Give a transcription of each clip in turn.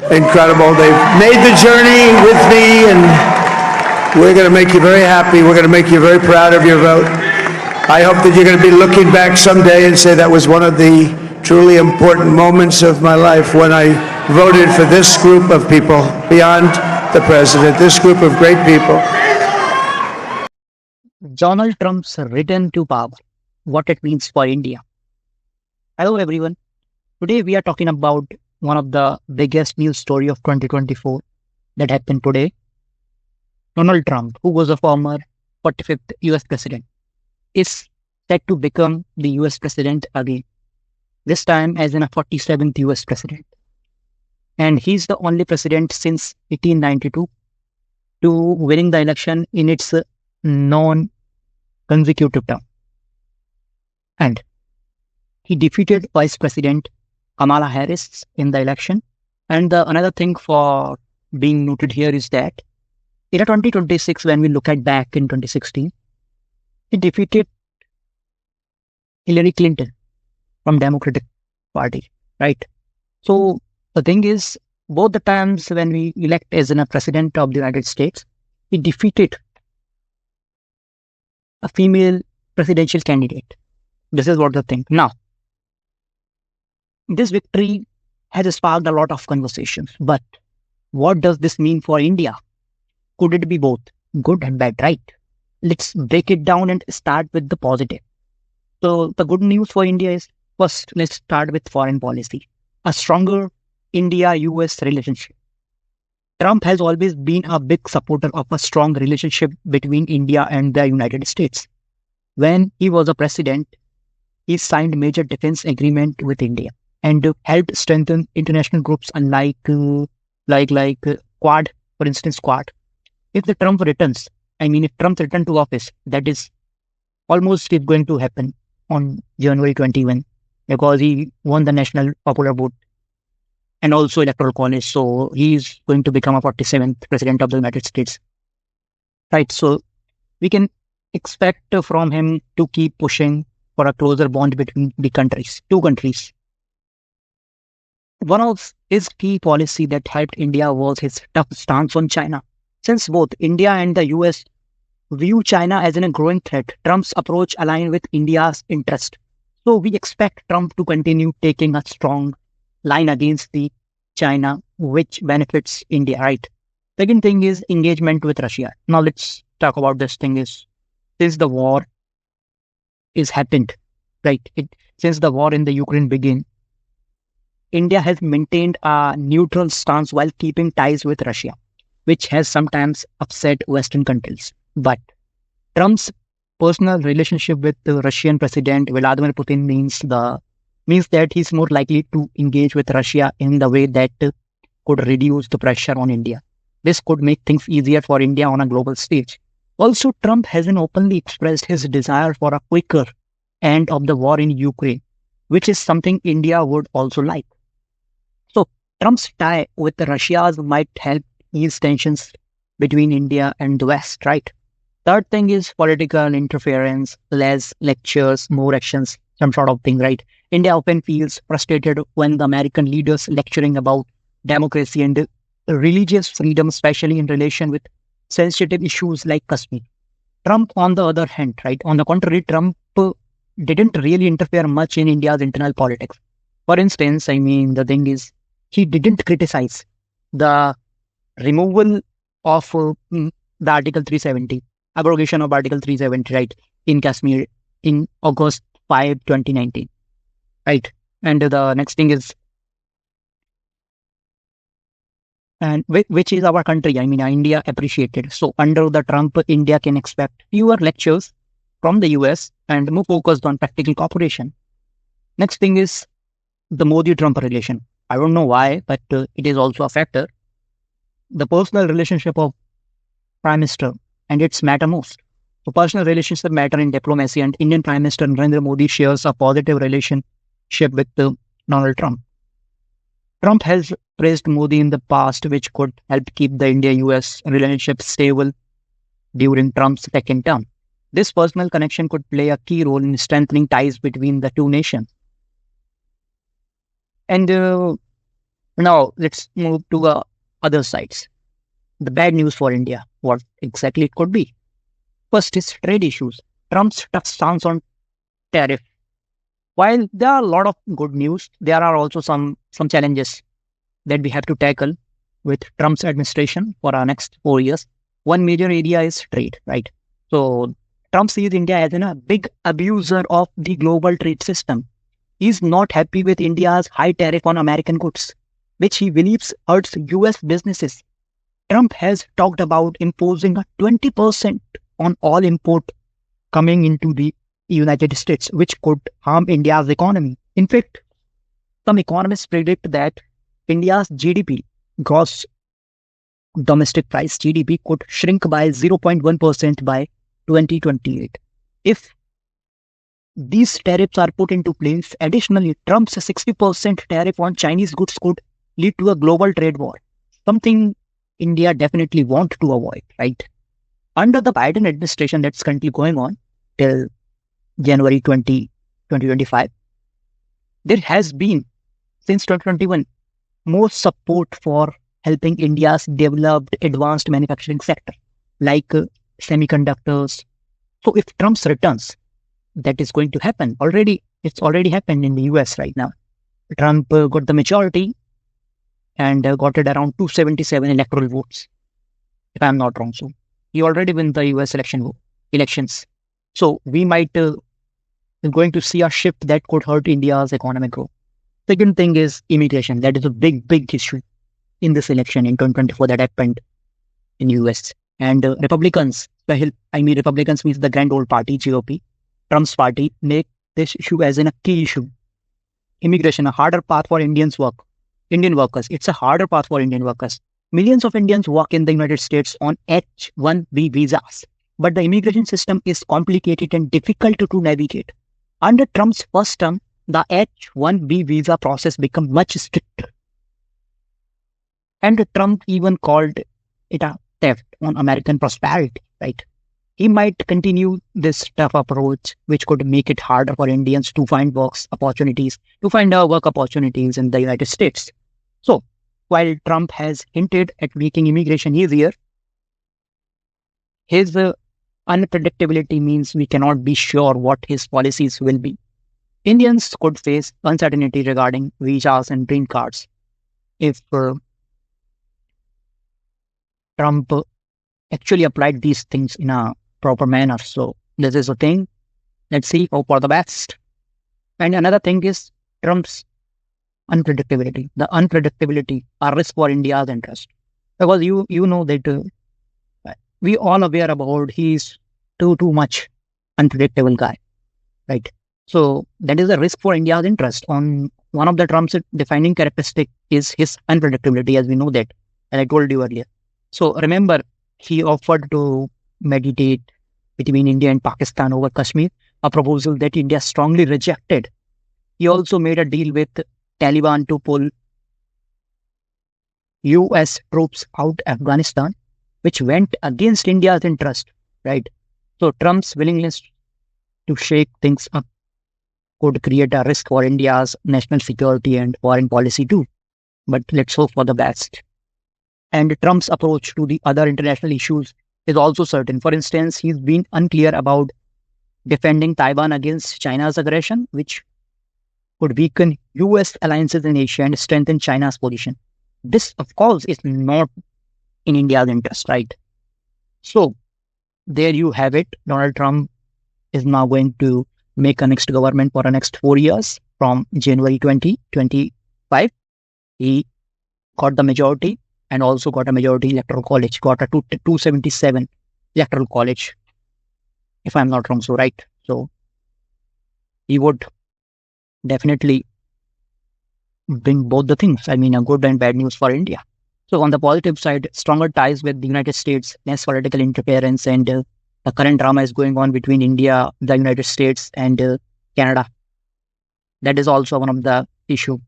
incredible. They've made the journey with me, and we're going to make you very happy. We're going to make you very proud of your vote. I hope that you're going to be looking back someday and say that was one of the truly important moments of my life when I voted for this group of people beyond the president, this group of great people. Donald Trump's return to power, what it means for India. Hello everyone. Today we are talking about one of the biggest news story of 2024 that happened today. Donald Trump, who was a former 45th US president, is set to become the US president again, this time as in a 47th US president. And he's the only president since 1892 to winning the election in its non-consecutive term. And he defeated Vice President Kamala Harris in the election. And another thing for being noted here is that in 2026, when we look at back in 2016, he defeated Hillary Clinton from Democratic Party, right? So the thing is, both the times when we elect as a president of the United States, he defeated a female presidential candidate. This is what the thing. Now, this victory has sparked a lot of conversations, but what does this mean for India? Could it be both good and bad, right? Let's break it down and start with the positive. So the good news for India is, first, let's start with foreign policy. A stronger India-U.S. relationship. Trump has always been a big supporter of a strong relationship between India and the United States. When he was a president, he signed major defense agreement with India and helped strengthen international groups unlike Quad, for instance, Quad. If Trump returns to office, that is almost going to happen on January 21 because he won the national popular vote and also electoral college. So he's going to become a 47th president of the United States. Right. So we can expect from him to keep pushing for a closer bond between the two countries. One of his key policy that helped India was his tough stance on China. Since both India and the US view China as a growing threat, Trump's approach aligned with India's interest. So we expect Trump to continue taking a strong line against the China, which benefits India, right? Second thing is engagement with Russia. Now let's talk about this thing is, since the war is happened, right? Since the war in the Ukraine began, India has maintained a neutral stance while keeping ties with Russia, which has sometimes upset Western countries. But Trump's personal relationship with the Russian President Vladimir Putin means that he's more likely to engage with Russia in the way that could reduce the pressure on India. This could make things easier for India on a global stage. Also, Trump hasn't openly expressed his desire for a quicker end of the war in Ukraine, which is something India would also like. So, Trump's tie with Russia might help ease tensions between India and the West, right? Third thing is political interference, less lectures, more actions, some sort of thing, right? India often feels frustrated when the American leaders lecturing about democracy and religious freedom, especially in relation with sensitive issues like Kashmir. Trump, on the other hand, right? On the contrary, Trump didn't really interfere much in India's internal politics. For instance, the thing is, he didn't criticize the removal of the Article 370, abrogation of Article 370, right, in Kashmir in August 5, 2019, right? And the next thing is, and which is our country, India appreciated. So under the Trump, India can expect fewer lectures from the US and more focused on practical cooperation. Next thing is the Modi-Trump relation. I don't know why, but it is also a factor. The personal relationship of Prime Minister and its matter most. So personal relationship matter in diplomacy, and Indian Prime Minister Narendra Modi shares a positive relationship with Donald Trump. Trump has praised Modi in the past, which could help keep the India-US relationship stable during Trump's second term. This personal connection could play a key role in strengthening ties between the two nations. And Now let's move to the other sides. The bad news for India. What exactly it could be? First is trade issues. Trump's tough stance on tariff. While there are a lot of good news, there are also some challenges that we have to tackle with Trump's administration for our next 4 years. One major area is trade, right? So Trump sees India as a big abuser of the global trade system. He's not happy with India's high tariff on American goods, which he believes hurts US businesses. Trump has talked about imposing a 20% on all import coming into the United States, which could harm India's economy. In fact, some economists predict that India's GDP, gross domestic price GDP, could shrink by 0.1% by 2028. If these tariffs are put into place, additionally, Trump's 60% tariff on Chinese goods could lead to a global trade war, something India definitely wants to avoid, right? Under the Biden administration that's currently going on till January 2025, there has been, since 2021, more support for helping India's developed advanced manufacturing sector, like semiconductors. So if Trump's returns, that is going to happen. It's already happened in the US right now. Trump got the majority and got it around 277 electoral votes, if I'm not wrong. So he already won the US elections. So we might going to see a shift that could hurt India's economic growth. Second thing is immigration. That is a big issue in this election in 2024 that happened in US. And Republicans, Republicans means the grand old party, GOP, Trump's party, make this issue as a key issue. Immigration, a harder path for Indian workers. It's a harder path for Indian workers. Millions of Indians work in the United States on H-1B visas, but the immigration system is complicated and difficult to navigate. Under Trump's first term, the H-1B visa process became much stricter. And Trump even called it a theft on American prosperity, right? He might continue this tough approach, which could make it harder for Indians to find work opportunities in the United States. So, while Trump has hinted at making immigration easier, his unpredictability means we cannot be sure what his policies will be. Indians could face uncertainty regarding visas and green cards if Trump actually applied these things in a proper manner. So this is a thing. Let's see, hope for the best. And another thing is Trump's unpredictability. The unpredictability, a risk for India's interest. Because you know that we all aware about he's too much unpredictable guy, right? So that is a risk for India's interest. On one of the Trump's defining characteristic is his unpredictability, as we know that, and I told you earlier. So remember, he offered to mediate between India and Pakistan over Kashmir, a proposal that India strongly rejected. He also made a deal with Taliban to pull US troops out of Afghanistan, which went against India's interest, right? So Trump's willingness to shake things up could create a risk for India's national security and foreign policy too. But let's hope for the best. And Trump's approach to the other international issues is also certain. For instance, he's been unclear about defending Taiwan against China's aggression, which could weaken US alliances in Asia and strengthen China's position. This, of course, is not in India's interest, right? So there you have it. Donald Trump is now going to make a next government for the next 4 years from January 2025. He got the majority and also got a majority electoral college, got a 277 electoral college, if I'm not wrong. So, right. So he would definitely bring both the things. I mean, a good and bad news for India. So on the positive side, stronger ties with the United States, less political interference, and the current drama is going on between India, the United States, and Canada. That is also one of the issue.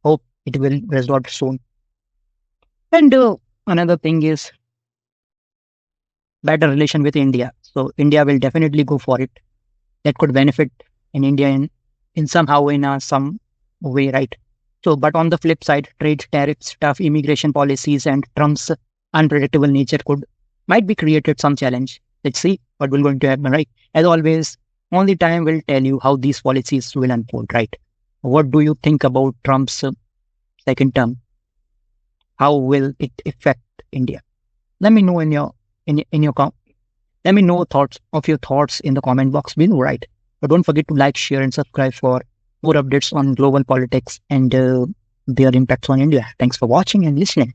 Hope it will resolve soon. And another thing is better relation with India. So India will definitely go for it. That could benefit in India in somehow in some way, right? So, but on the flip side, trade tariffs, tough immigration policies, and Trump's unpredictable nature might be created some challenge. Let's see what will going to happen, right? As always, only time will tell you how these policies will unfold, right? What do you think about Trump's second term? How will it affect India? Let me know in your let me know your thoughts in the comment box below, right? But don't forget to like, share, and subscribe for more updates on global politics and their impacts on India. Thanks for watching and listening.